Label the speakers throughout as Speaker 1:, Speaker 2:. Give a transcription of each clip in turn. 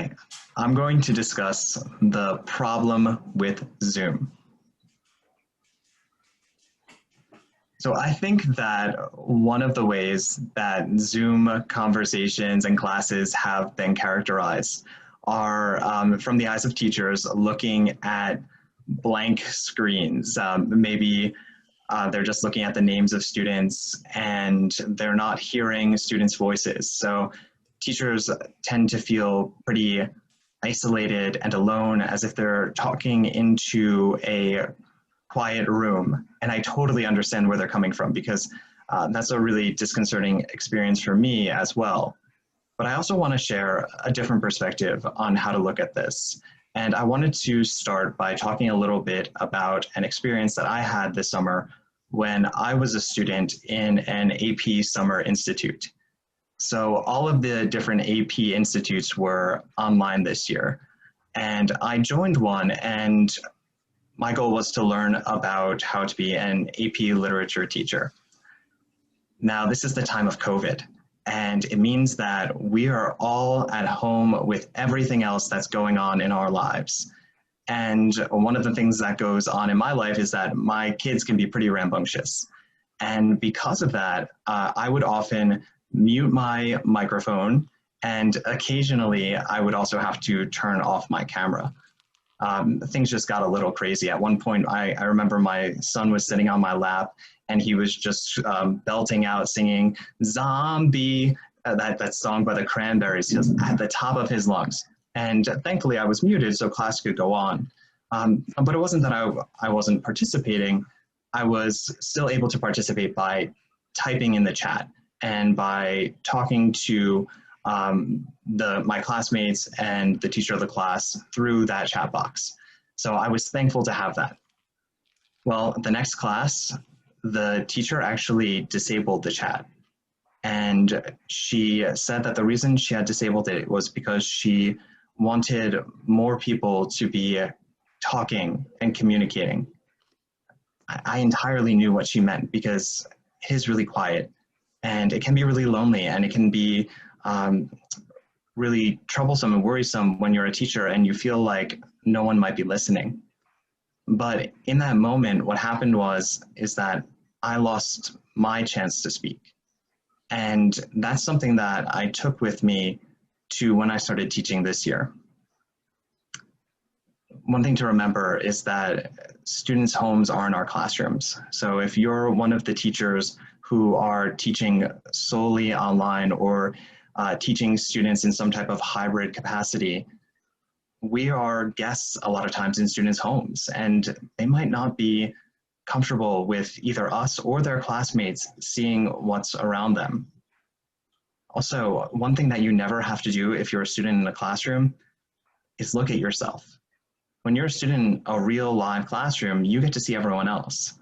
Speaker 1: Hi, I'm going to discuss the problem with Zoom. So I think that one of the ways that Zoom conversations and classes have been characterized are from the eyes of teachers looking at blank screens. Maybe they're just looking at the names of students and they're not hearing students' voices. So teachers tend to feel pretty isolated and alone, as if they're talking into a quiet room. And I totally understand where they're coming from, because that's a really disconcerting experience for me as well. But I also want to share a different perspective on how to look at this. And I wanted to start by talking a little bit about an experience that I had this summer when I was a student in an AP Summer Institute. So all of the different AP institutes were online this year. And I joined one, and my goal was to learn about how to be an AP literature teacher. Now, this is the time of COVID, and it means that we are all at home with everything else that's going on in our lives. And one of the things that goes on in my life is that my kids can be pretty rambunctious. And because of that, I would often mute my microphone, and occasionally I would also have to turn off my camera. Things just got a little crazy. At one point, I remember my son was sitting on my lap, and he was just belting out, singing "Zombie," that song by the Cranberries, just at the top of his lungs. And thankfully I was muted so class could go on. But it wasn't that I wasn't participating. I was still able to participate by typing in the chat and by talking to my classmates and the teacher of the class through that chat box. So I was thankful to have that. Well, the next class, the teacher actually disabled the chat. And she said that the reason she had disabled it was because she wanted more people to be talking and communicating. I entirely knew what she meant, because it is really quiet, and it can be really lonely, and it can be really troublesome and worrisome when you're a teacher and you feel like no one might be listening. But in that moment, what happened is that I lost my chance to speak. And that's something that I took with me to when I started teaching this year. One thing to remember is that students' homes aren't our classrooms. So if you're one of the teachers who are teaching solely online or teaching students in some type of hybrid capacity, we are guests a lot of times in students' homes, and they might not be comfortable with either us or their classmates seeing what's around them. Also, one thing that you never have to do if you're a student in a classroom is look at yourself. When you're a student in a real live classroom, you get to see everyone else.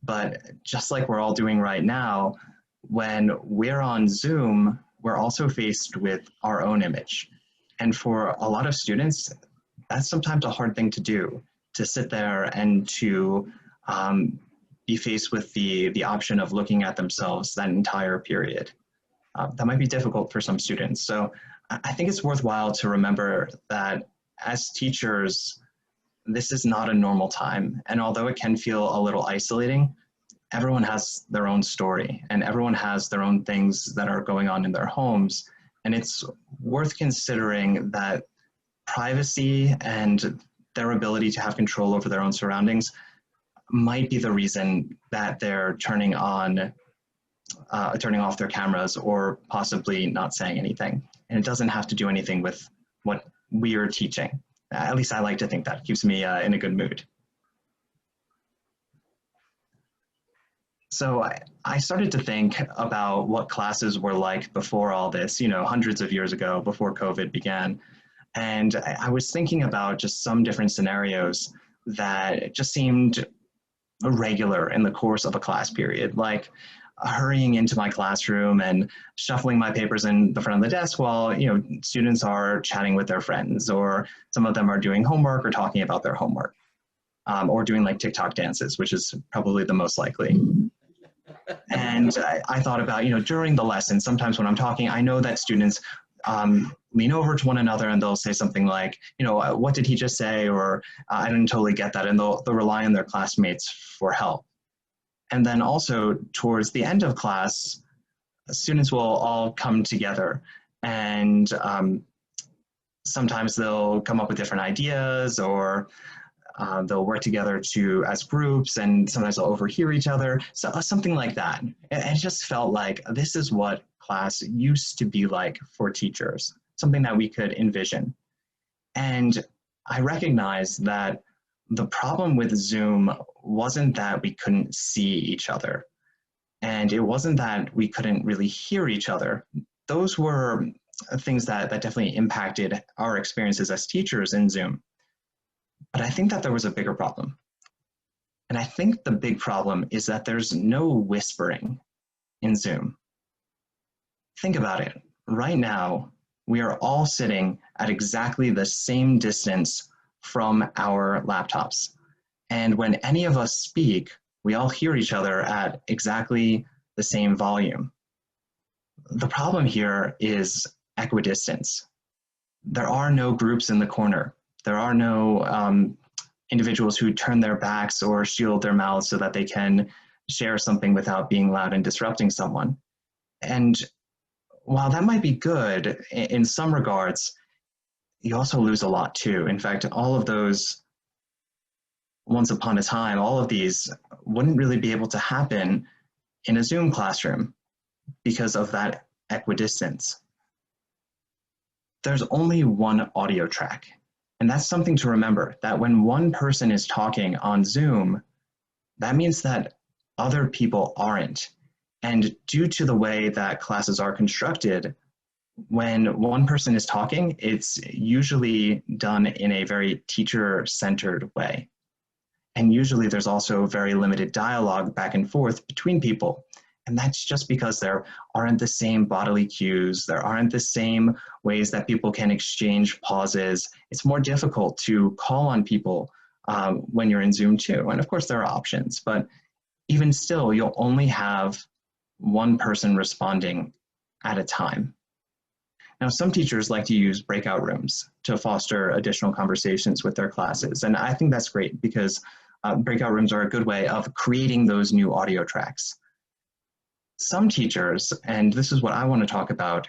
Speaker 1: But just like we're all doing right now, when we're on Zoom, we're also faced with our own image. And for a lot of students, that's sometimes a hard thing to do, to sit there and to be faced with the option of looking at themselves that entire period. That might be difficult for some students. So I think it's worthwhile to remember that as teachers, this is not a normal time. And although it can feel a little isolating, everyone has their own story, and everyone has their own things that are going on in their homes. And it's worth considering that privacy and their ability to have control over their own surroundings might be the reason that they're turning off their cameras or possibly not saying anything. And it doesn't have to do anything with what we are teaching. At least I like to think that. It keeps me in a good mood. So I started to think about what classes were like before all this, hundreds of years ago, before COVID began. And I was thinking about just some different scenarios that just seemed regular in the course of a class period, like hurrying into my classroom and shuffling my papers in the front of the desk while students are chatting with their friends, or some of them are doing homework or talking about their homework, or doing like TikTok dances, which is probably the most likely. And I thought about, during the lesson, sometimes when I'm talking, I know that students lean over to one another and they'll say something like, what did he just say? Or I didn't totally get that. And they'll rely on their classmates for help. And then also towards the end of class, students will all come together and sometimes they'll come up with different ideas, or they'll work together as groups, and sometimes they'll overhear each other. So something like that. It just felt like this is what class used to be like for teachers, something that we could envision. And I recognized that the problem with Zoom wasn't that we couldn't see each other, and it wasn't that we couldn't really hear each other. Those were things that definitely impacted our experiences as teachers in Zoom. But I think that there was a bigger problem. And I think the big problem is that there's no whispering in Zoom. Think about it. Right now, we are all sitting at exactly the same distance from our laptops. And when any of us speak, we all hear each other at exactly the same volume. The problem here is equidistance. There are no groups in the corner. There are no individuals who turn their backs or shield their mouths so that they can share something without being loud and disrupting someone. And while that might be good in some regards, you also lose a lot too. In fact, all of those, once upon a time, all of these wouldn't really be able to happen in a Zoom classroom because of that equidistance. There's only one audio track. And that's something to remember, that when one person is talking on Zoom, that means that other people aren't. And due to the way that classes are constructed, when one person is talking, it's usually done in a very teacher-centered way. And usually there's also very limited dialogue back and forth between people. And that's just because there aren't the same bodily cues, there aren't the same ways that people can exchange pauses. It's more difficult to call on people when you're in Zoom too. And of course there are options, but even still, you'll only have one person responding at a time. Now, some teachers like to use breakout rooms to foster additional conversations with their classes. And I think that's great because breakout rooms are a good way of creating those new audio tracks. Some teachers, and this is what I want to talk about,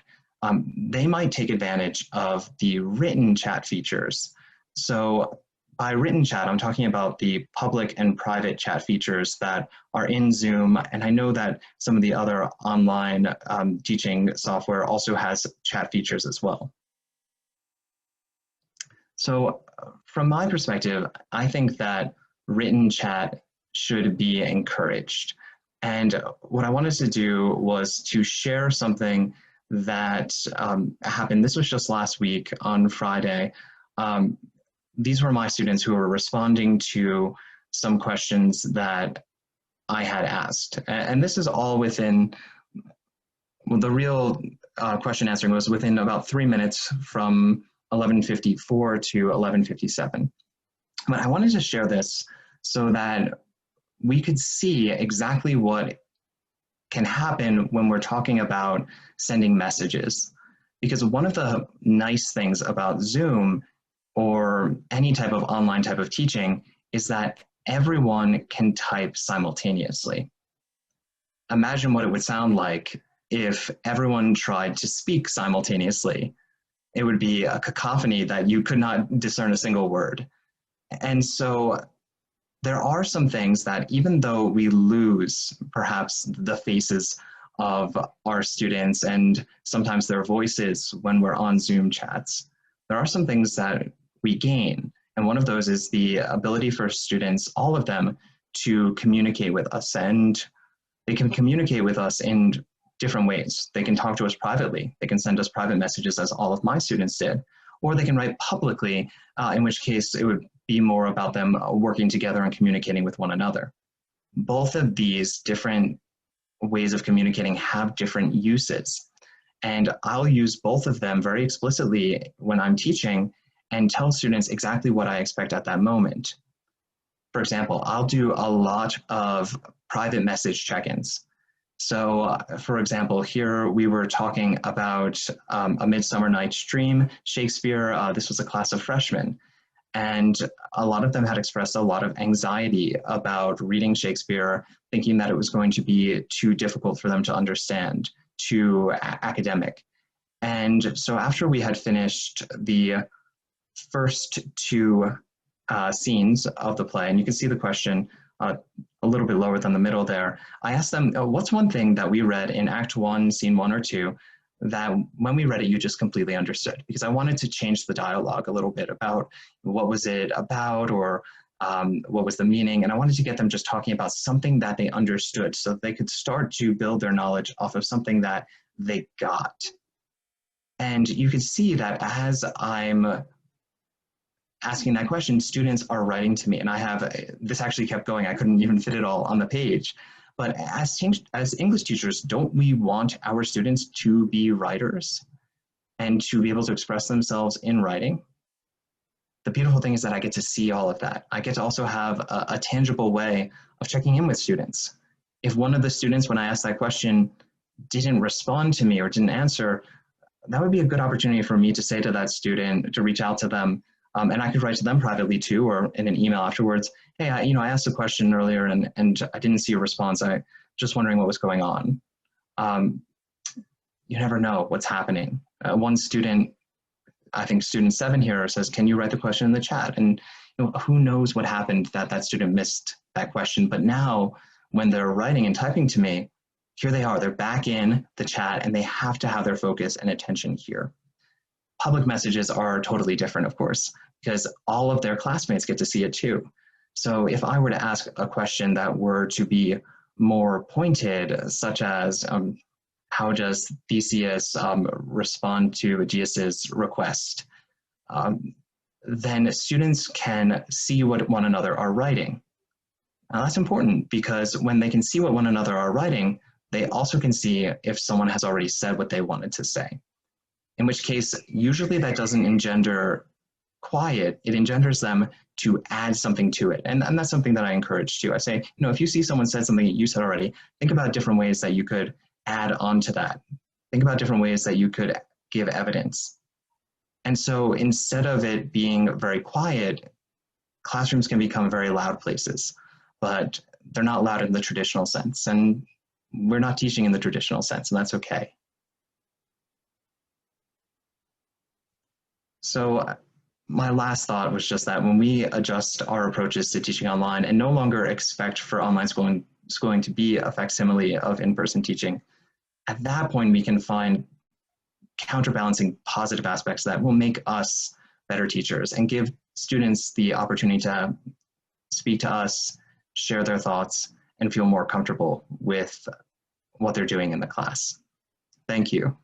Speaker 1: they might take advantage of the written chat features. So by written chat, I'm talking about the public and private chat features that are in Zoom. And I know that some of the other online teaching software also has chat features as well. So from my perspective, I think that written chat should be encouraged. And what I wanted to do was to share something that happened. This was just last week on Friday. These were my students who were responding to some questions that I had asked. And this is all within, well, the real question answering was within about 3 minutes from 11:54 to 11:57. But I wanted to share this so that we could see exactly what can happen when we're talking about sending messages. Because one of the nice things about Zoom or any type of online type of teaching is that everyone can type simultaneously. Imagine what it would sound like if everyone tried to speak simultaneously. It would be a cacophony that you could not discern a single word. And so there are some things that even though we lose perhaps the faces of our students and sometimes their voices when we're on Zoom chats, there are some things that we gain. And one of those is the ability for students, all of them, to communicate with us. And they can communicate with us in different ways. They can talk to us privately. They can send us private messages, as all of my students did. Or they can write publicly, in which case it would be more about them working together and communicating with one another. Both of these different ways of communicating have different uses. And I'll use both of them very explicitly when I'm teaching and tell students exactly what I expect at that moment. For example, I'll do a lot of private message check-ins. So, for example, here we were talking about A Midsummer Night's Dream, Shakespeare. This was a class of freshmen. And a lot of them had expressed a lot of anxiety about reading Shakespeare, thinking that it was going to be too difficult for them to understand, too academic. And so after we had finished the first two scenes of the play, and you can see the question a little bit lower than the middle there, I asked them, what's one thing that we read in Act 1, Scene 1 or 2, that when we read it, you just completely understood? Because I wanted to change the dialogue a little bit about what was it about, or what was the meaning, and I wanted to get them just talking about something that they understood so they could start to build their knowledge off of something that they got. And you can see that as I'm asking that question, students are writing to me, and I have, this actually kept going, I couldn't even fit it all on the page. But as English teachers, don't we want our students to be writers and to be able to express themselves in writing? The beautiful thing is that I get to see all of that. I get to also have a tangible way of checking in with students. If one of the students, when I asked that question, didn't respond to me or didn't answer, that would be a good opportunity for me to say to that student, to reach out to them, and I could write to them privately too, or in an email afterwards. Hey, I asked a question earlier and I didn't see a response. I just wondering what was going on. You never know what's happening. One student, I think student 7 here, says, can you write the question in the chat? And who knows what happened that that student missed that question. But now when they're writing and typing to me, here they are, they're back in the chat and they have to have their focus and attention here. Public messages are totally different, of course, because all of their classmates get to see it too. So if I were to ask a question that were to be more pointed, such as how does Theseus respond to Aegeus's request, then students can see what one another are writing. Now that's important because when they can see what one another are writing, they also can see if someone has already said what they wanted to say. In which case, usually that doesn't engender quiet, it engenders them to add something to it. And that's something that I encourage too. I say, if you see someone said something that you said already, think about different ways that you could add on to that. Think about different ways that you could give evidence. And so instead of it being very quiet, classrooms can become very loud places, but they're not loud in the traditional sense. And we're not teaching in the traditional sense, and that's okay. So my last thought was just that when we adjust our approaches to teaching online and no longer expect for online schooling to be a facsimile of in-person teaching, at that point we can find counterbalancing positive aspects that will make us better teachers and give students the opportunity to speak to us, share their thoughts, and feel more comfortable with what they're doing in the class. Thank you.